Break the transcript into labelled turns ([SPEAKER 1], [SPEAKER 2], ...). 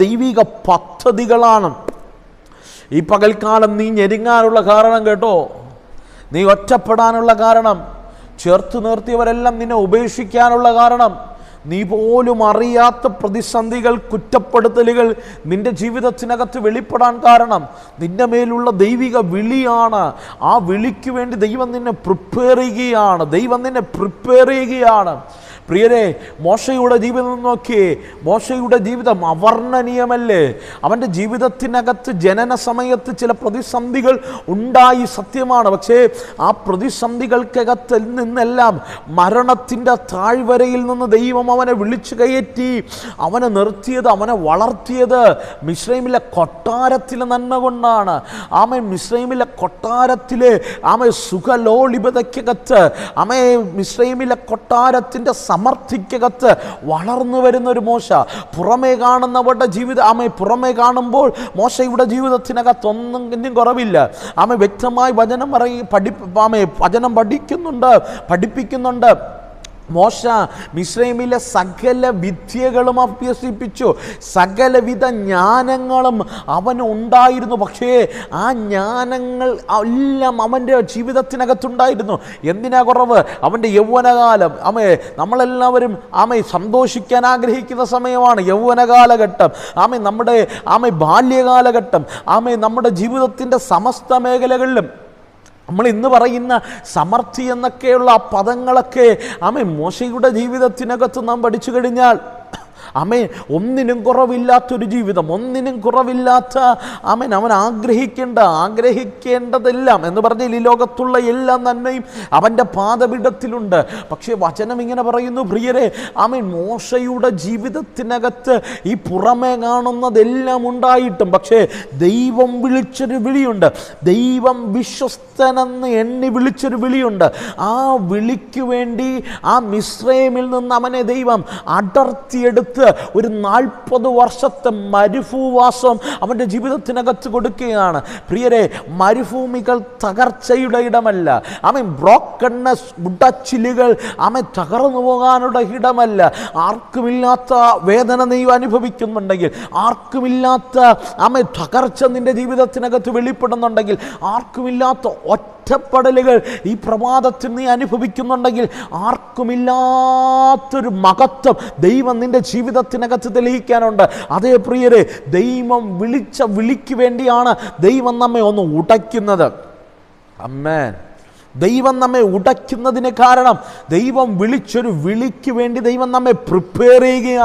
[SPEAKER 1] ദൈവിക പദ്ധതികളാണ്. ഈ പകൽക്കാലം നീ ഞെരുങ്ങാനുള്ള കാരണം കേട്ടോ, നീ ഒറ്റപ്പെടാനുള്ള കാരണം, ചേർത്ത് നിർത്തിയവരെല്ലാം നിന്നെ ഉപേക്ഷിക്കാനുള്ള കാരണം, നീ പോലും അറിയാത്ത പ്രതിസന്ധികൾ, കുറ്റപ്പെടുത്തലുകൾ നിന്റെ ജീവിതത്തിനകത്ത് വെളിപ്പെടാൻ കാരണം നിന്റെ മേലുള്ള ദൈവിക വിളിയാണ്. ആ വിളിക്ക് വേണ്ടി ദൈവം നിന്നെ പ്രിപ്പയർ ചെയ്യുകയാണ്. പ്രിയരെ, മോശയുടെ ജീവിതം നോക്കിയേ. മോശയുടെ ജീവിതം അവർണ്ണനീയമല്ലേ? അവൻ്റെ ജീവിതത്തിനകത്ത് ജനന സമയത്ത് ചില പ്രതിസന്ധികൾ ഉണ്ടായി, സത്യമാണ്. പക്ഷേ ആ പ്രതിസന്ധികൾക്കകത്ത് നിന്നെല്ലാം മരണത്തിൻ്റെ താഴ്വരയിൽ നിന്ന് ദൈവം അവനെ വിളിച്ചു കയറ്റി. അവനെ നിർത്തിയത്, അവനെ വളർത്തിയത് മിസ്രൈമിലെ കൊട്ടാരത്തിലെ നന്മ കൊണ്ടാണ്. മിസ്രൈമിലെ കൊട്ടാരത്തിലെ സുഖലോളിപതയ്ക്കകത്ത്, മിസ്രൈമിലെ കൊട്ടാരത്തിൻ്റെ സമർത്ഥിക്കകത്ത് വളർന്നു വരുന്ന ഒരു മോശ. പുറമേ കാണുന്നവരുടെ ജീവിതം, പുറമേ കാണുമ്പോൾ മോശയുടെ ജീവിതത്തിനകത്ത് ഒന്നും കുറവില്ല. വ്യക്തമായി വചനം വചനം പഠിപ്പിക്കുന്നുണ്ട്. മോശ മിസ്രൈമിലെ സകല വിദ്യകളും അഭ്യസിപ്പിച്ചു, സകലവിധ ജ്ഞാനങ്ങളും അവന് ഉണ്ടായിരുന്നു. പക്ഷേ ആ ജ്ഞാനങ്ങൾ എല്ലാം അവൻ്റെ ജീവിതത്തിനകത്തുണ്ടായിരുന്നു. എന്തിനാ കുറവ്? അവൻ്റെ യൗവനകാലം. നമ്മളെല്ലാവരും സന്തോഷിക്കാൻ ആഗ്രഹിക്കുന്ന സമയമാണ് യൗവനകാലഘട്ടം. നമ്മുടെ ബാല്യകാലഘട്ടം. നമ്മുടെ ജീവിതത്തിൻ്റെ സമസ്ത മേഖലകളിലും നമ്മൾ ഇന്ന് പറയുന്ന സമൃദ്ധി എന്നൊക്കെയുള്ള ആ പദങ്ങളൊക്കെ മോശയുടെ ജീവിതത്തിനകത്ത് നാം പഠിച്ചു കഴിഞ്ഞാൽ ഒന്നിനും കുറവില്ലാത്തൊരു ജീവിതം, ഒന്നിനും കുറവില്ലാത്ത അവൻ ആഗ്രഹിക്കേണ്ടതെല്ലാം എന്ന് പറഞ്ഞാൽ ഈ ലോകത്തുള്ള എല്ലാ നന്മയും അവൻ്റെ പാദപീഠത്തിലുണ്ട്. പക്ഷേ വചനം ഇങ്ങനെ പറയുന്നു, പ്രിയരെ, മോശയുടെ ജീവിതത്തിനകത്ത് ഈ പുറമേ കാണുന്നതെല്ലാം ഉണ്ടായിട്ടും പക്ഷേ ദൈവം വിളിച്ചൊരു വിളിയുണ്ട്. ദൈവം വിശ്വസ്തനെന്ന് എണ്ണി വിളിച്ചൊരു വിളിയുണ്ട്. ആ വിളിക്ക് വേണ്ടി ആ മിസ്രൈമിൽ നിന്ന് അവനെ ദൈവം അടർത്തിയെടുത്ത് ഒരു 40 വർഷത്തെ മരുഭൂവാസം അവൻ്റെ ജീവിതത്തിനകത്ത് കൊടുക്കുകയാണ്. പ്രിയരെ, മരുഭൂമികൾ തകർച്ചയുടെ ഇടമല്ല. ബ്രോക്കൺനെസ്, മുടച്ചിലുകൾ തകർന്നു പോകാനുള്ള ഇടമല്ല. ആർക്കുമില്ലാത്ത വേദന നീ അനുഭവിക്കുന്നുണ്ടെങ്കിൽ, ആർക്കുമില്ലാത്ത തകർച്ച നിന്റെ ജീവിതത്തിനകത്ത് വെളിപ്പെടുന്നുണ്ടെങ്കിൽ, ആർക്കുമില്ലാത്ത ഒറ്റപ്പെടലുകൾ ഈ പ്രഭാതത്തിൽ നീ അനുഭവിക്കുന്നുണ്ടെങ്കിൽ, ആർക്കുമില്ലാത്തൊരു മഹത്വം ദൈവം നിന്റെ ജീവിതത്തിനകത്ത് തെളിയിക്കാനുണ്ട്. അതേ പ്രിയരെ, ദൈവം വിളിച്ച വിളിക്ക് വേണ്ടിയാണ് ദൈവം നമ്മെ ഒന്ന് ഉടയ്ക്കുന്നത്. ആമേൻ. ദൈവം നമ്മെ ഉടയ്ക്കുന്നതിന് കാരണം ദൈവം വിളിച്ചൊരു വിളിക്ക് വേണ്ടി ദൈവം നമ്മെ പ്രിപ്പയർ ചെയ്യുകയാണ്.